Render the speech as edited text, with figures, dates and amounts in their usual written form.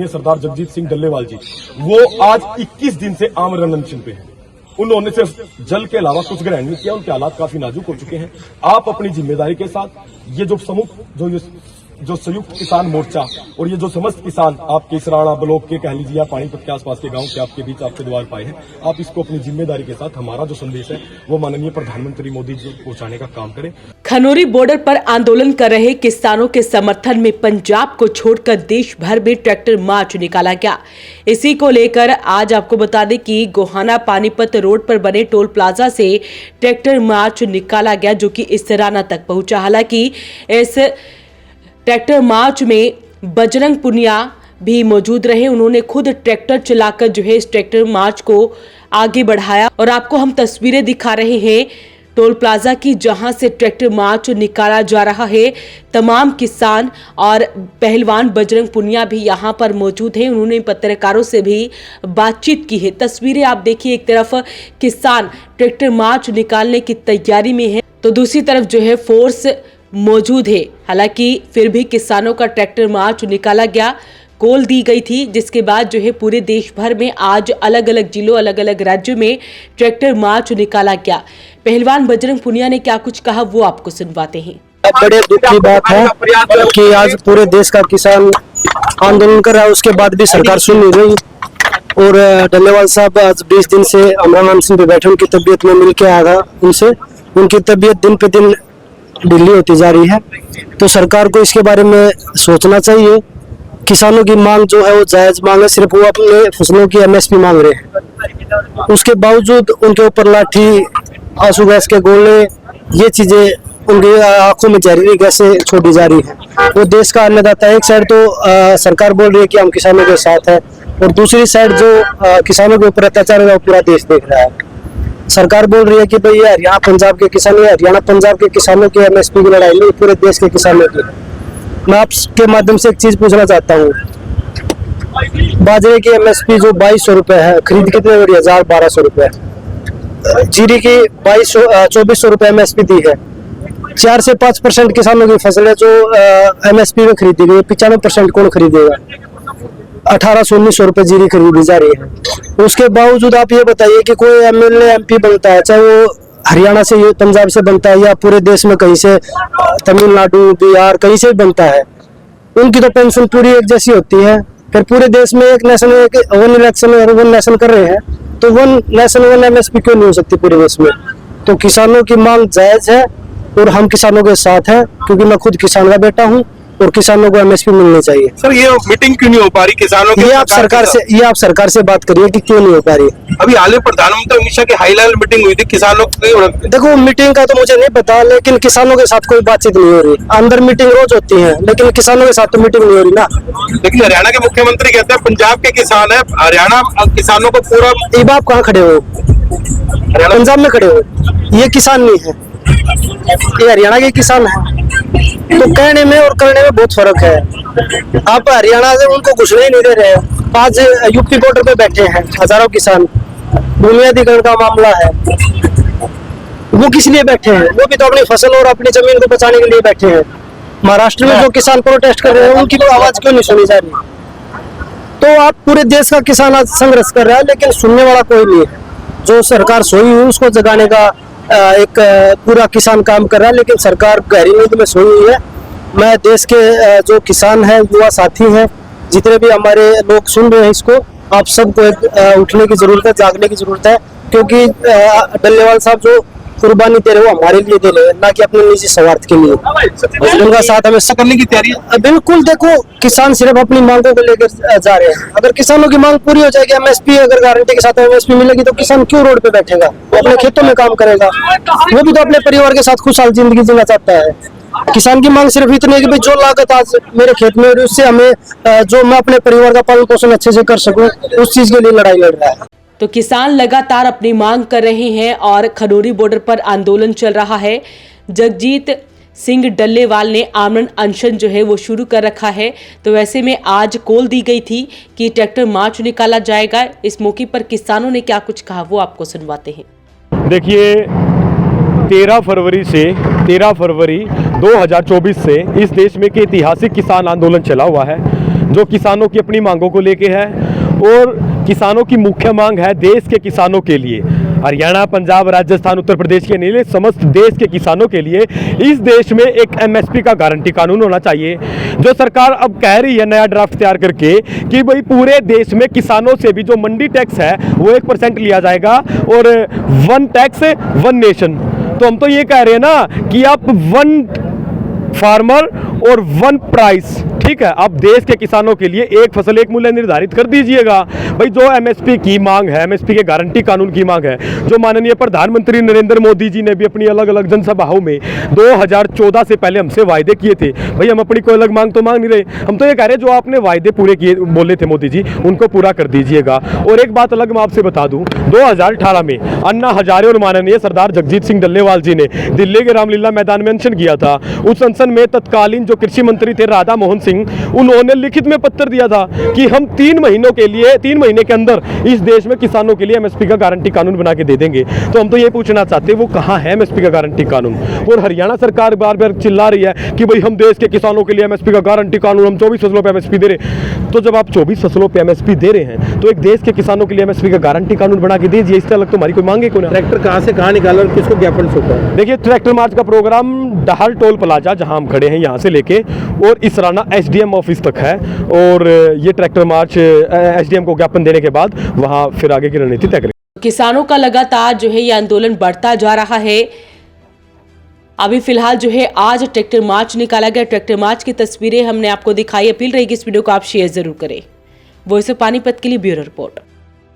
माननीय सरदार जगजीत सिंह डल्लेवाल जी, वो आज 21 दिन से आमरण अनशन पे हैं। उन्होंने सिर्फ जल के अलावा कुछ ग्रहण नहीं किया, उनके हालात काफी नाजुक हो चुके हैं। आप अपनी जिम्मेदारी के साथ ये जो संयुक्त किसान मोर्चा और ये जो समस्त किसान आपके इसराना ब्लॉक के कह लीजिए या पानीपत के आसपास के गांव के आपके बीच आपके द्वार पाए हैं, आप इसको अपनी जिम्मेदारी के साथ हमारा जो संदेश है वो माननीय प्रधानमंत्री मोदी जी को पहुंचाने का काम करें। खनौरी बॉर्डर पर आंदोलन कर रहे किसानों के समर्थन में पंजाब को छोड़कर देश भर में ट्रैक्टर मार्च निकाला गया। इसी को लेकर आज आपको बता दें कि गोहाना पानीपत रोड पर बने टोल प्लाजा से ट्रैक्टर मार्च निकाला गया, जो कि इसराना तक पहुंचा। हालांकि इस ट्रैक्टर मार्च में बजरंग पुनिया भी मौजूद रहे। उन्होंने खुद ट्रैक्टर चलाकर जो है इस ट्रैक्टर मार्च को आगे बढ़ाया और आपको हम तस्वीरें दिखा रहे हैं टोल प्लाजा की, जहां से ट्रैक्टर मार्च निकाला जा रहा है। तमाम किसान और पहलवान बजरंग पुनिया भी यहां पर मौजूद हैं। उन्होंने पत्रकारों से भी बातचीत की है। तस्वीरें आप देखिए, एक तरफ किसान ट्रैक्टर मार्च निकालने की तैयारी में है तो दूसरी तरफ जो है फोर्स मौजूद है। हालांकि फिर भी किसानों का ट्रैक्टर मार्च निकाला गया, कॉल दी गई थी, जिसके बाद जो है पूरे देश भर में आज अलग अलग जिलों अलग अलग राज्यों में ट्रैक्टर मार्च निकाला गया। पहलवान बजरंग पुनिया ने क्या कुछ कहा वो आपको सुनवाते हैं। बड़े दुख की बात है कि आज पूरे देश का किसान आंदोलन कर रहा है, उसके बाद भी सरकार सुन नहीं रही। और डल्लेवाल साहब आज 20 दिन से आमरण अनशन पे बैठे, उनकी तबीयत में मिल के आया था उनसे, उनकी तबीयत दिन पे दिन ढीली होती जा रही है। तो सरकार को इसके बारे में सोचना चाहिए। किसानों की मांग जो है वो जायज मांग है, सिर्फ वो अपने फसलों की MSP मांग रहे हैं। उसके बावजूद उनके ऊपर लाठी, आंसू गैस के गोले, ये चीजें उनकी आंखों में जहरीली गैसें छोड़ी जा रही है। वो देश का अन्नदाता है। एक साइड तो सरकार बोल रही है कि हम किसानों के साथ है, और दूसरी साइड जो किसानों के ऊपर अत्याचार है वो पूरा देश देख रहा है। सरकार बोल रही है कि भाई हरियाणा पंजाब के किसान, हरियाणा पंजाब के किसानों की MSP की लड़ाई नहीं, पूरे देश के किसानों की। मैं आपके माध्यम से एक चीज पूछना चाहता हूँ, बाजरे की MSP जो 2200 रुपए है, खरीद कितने हो रही है? 1200 रुपए। जीरी की 2400 रुपए MSP दी है। 4 से 5% किसानों की फसल है जो MSP में खरीदी गई, 95% कौन खरीदेगा? 1800-1900 रुपए जीरी खरीदी जा रही है। उसके बावजूद आप ये बताइए कि कोई MLA MP बनता है, चाहे वो हरियाणा से, पंजाब से बनता है या पूरे देश में कहीं से, तमिलनाडु, बिहार, कहीं से भी बनता है, उनकी तो पेंशन पूरी एक जैसी होती है। फिर पूरे देश में एक नेशन, वन इलेक्शन और वन नेशन कर रहे हैं, तो वन नेशन वन MSP क्यों नहीं हो सकती पूरे देश में? तो किसानों की मांग जायज है और हम किसानों के साथ हैं, क्योंकि मैं खुद किसान का बेटा हूँ और किसानों को MSP मिलनी चाहिए। सर, ये मीटिंग क्यों नहीं हो पा रही किसानों की? ये आप सरकार से बात करिए कि क्यों नहीं हो पा रही। अभी हाल में प्रधानमंत्री अमित शाह की हाई लेवल मीटिंग हुई थी किसानों की। देखो, मीटिंग का तो मुझे नहीं पता, लेकिन किसानों के साथ कोई बातचीत नहीं हो रही। अंदर मीटिंग रोज होती है, लेकिन किसानों के साथ तो मीटिंग नहीं हो रही ना। लेकिन हरियाणा के मुख्यमंत्री कहते हैं पंजाब के किसान है, हरियाणा किसानों को पूरा। ये आप कहाँ खड़े हो? पंजाब में खड़े हो? ये किसान नहीं है, ये हरियाणा के किसान है। तो कहने में और करने में बहुत फर्क है। आप हरियाणा से उनको घुसने ही नहीं दे रहे हैं। आज यूपी बॉर्डर पे बैठे हैं हजारों किसान, भूमिधिकरण का मामला है। वो किस लिए बैठे हैं? वो भी तो अपनी फसल और अपनी जमीन को बचाने के लिए बैठे हैं। महाराष्ट्र में जो किसान प्रोटेस्ट कर रहे हैं, उनकी तो आवाज क्यों नहीं सुनी जा रही? तो आप पूरे देश का किसान आज संघर्ष कर रहा है, लेकिन सुनने वाला कोई नहीं है। जो सरकार सोई हुई उसको जगाने का एक पूरा किसान काम कर रहा है, लेकिन सरकार गहरी नींद में सोई हुई है। मैं देश के जो किसान हैं, युवा साथी हैं, जितने भी हमारे लोग सुन रहे हैं इसको, आप सबको उठने की जरूरत है, जागने की जरूरत है, क्योंकि डल्लेवाल साहब जो कुर्बानी दे रहे हो हमारे लिए दे रहे हैं, ना कि अपने निजी स्वार्थ के लिए। उनका साथ हमें करने की तैयारी है। बिल्कुल, देखो, किसान सिर्फ अपनी मांगों को लेकर जा रहे हैं। अगर किसानों की मांग पूरी हो जाएगी, MSP अगर गारंटी के साथ MSP मिलेगी, तो किसान क्यों रोड पे बैठेगा? वो अपने खेतों में काम करेगा। वो भी तो अपने परिवार के साथ खुशहाल जिंदगी जीना चाहता है। किसान की मांग सिर्फ इतनी है कि भाई जो लागत आज मेरे खेत में, उससे हमें जो मैं अपने परिवार का पालन पोषण अच्छे से कर सकूं, उस चीज के लिए लड़ाई लड़ रहा है। तो किसान लगातार अपनी मांग कर रहे हैं और खनौरी बॉर्डर पर आंदोलन चल रहा है। जगजीत सिंह डल्लेवाल ने आमरण अनशन जो है वो शुरू कर रखा है। तो वैसे में आज कॉल दी गई थी कि ट्रैक्टर मार्च निकाला जाएगा। इस मौके पर किसानों ने क्या कुछ कहा वो आपको सुनवाते हैं। देखिए, 13 फरवरी 2024 से इस देश में के ऐतिहासिक किसान आंदोलन चला हुआ है। जो किसानों की अपनी मांगों को लेके है, और किसानों की मुख्य मांग है देश के किसानों के लिए, हरियाणा, पंजाब, राजस्थान, उत्तर प्रदेश के नहीं, समस्त देश के किसानों के लिए इस देश में एक एमएसपी का गारंटी कानून होना चाहिए। जो सरकार अब कह रही है नया ड्राफ्ट तैयार करके कि भाई पूरे देश में किसानों से भी जो मंडी टैक्स है वो 1% लिया जाएगा, और 1 टैक्स 1 नेशन। तो हम तो ये कह रहे हैं ना कि आप 1 फार्मर और 1 प्राइस, ठीक है, आप देश के किसानों के लिए एक फसल एक मूल्य निर्धारित कर दीजिएगा। भाई जो एमएसपी की मांग है, एमएसपी के गारंटी कानून की मांग है, जो माननीय प्रधानमंत्री नरेंद्र मोदी जी ने भी अपनी अलग अलग जनसभाओं में 2014 से पहले हमसे वायदे किए थे, भाई हम अपनी कोई अलग मांग तो मांग नहीं रहे, हम तो ये कह रहे हैं जो आपने वायदे पूरे किए बोले थे मोदी जी, उनको पूरा कर दीजिएगा। और एक बात अलग मैं आपसे बता दूं, 2018 में अन्ना हजारे और माननीय सरदार जगजीत सिंह डल्लेवाल जी ने दिल्ली के रामलीला मैदान में अनशन किया था। उस अनशन में तत्कालीन जो कृषि मंत्री थे राधा मोहन सिंह, उन्होंने लिखित में पत्र दिया था कि हम 3 महीनों के लिए 3 महीने के अंदर इस देश में किसानों के लिए एमएसपी का गारंटी कानून बना के दे देंगे। तो हम तो ये पूछना चाहते हैं वो कहां है एमएसपी का गारंटी कानून। और हरियाणा सरकार बार बार चिल्ला रही है कि भाई हम देश के किसानों के लिए एमएसपी का गारंटी कानून, हम 24 फसलों पर एमएसपी दे रहे। तो जब आप 24 फसलों पर एमएसपी दे रहे हैं तो एक देश के किसानों के लिए एमएसपी का गारंटी कानून बना के दीजिए, इससे अलग तुम्हारी कोई मांगे क्यों ना। ट्रैक्टर कहां से कहां निकाला और किसको ज्ञापन सौंपा? देखिए ट्रैक्टर मार्च का प्रोग्राम डहाल टोल प्लाजा जहां हम खड़े हैं यहां से लेके और इसराना एसडीएम ऑफिस तक है, और ये ट्रैक्टर मार्च एसडीएम को ज्ञापन देने के बाद वहां फिर आगे की रणनीति तय करेंगे। किसानों का लगातार जो है ये आंदोलन बढ़ता जा रहा है। अभी फिलहाल जो है आज ट्रैक्टर मार्च निकाला गया। ट्रैक्टर मार्च की तस्वीरें हमने आपको दिखाई। अपील रहेगी इस वीडियो को आप शेयर जरूर करें। वॉइस ऑफ पानीपत के लिए ब्यूरो रिपोर्ट।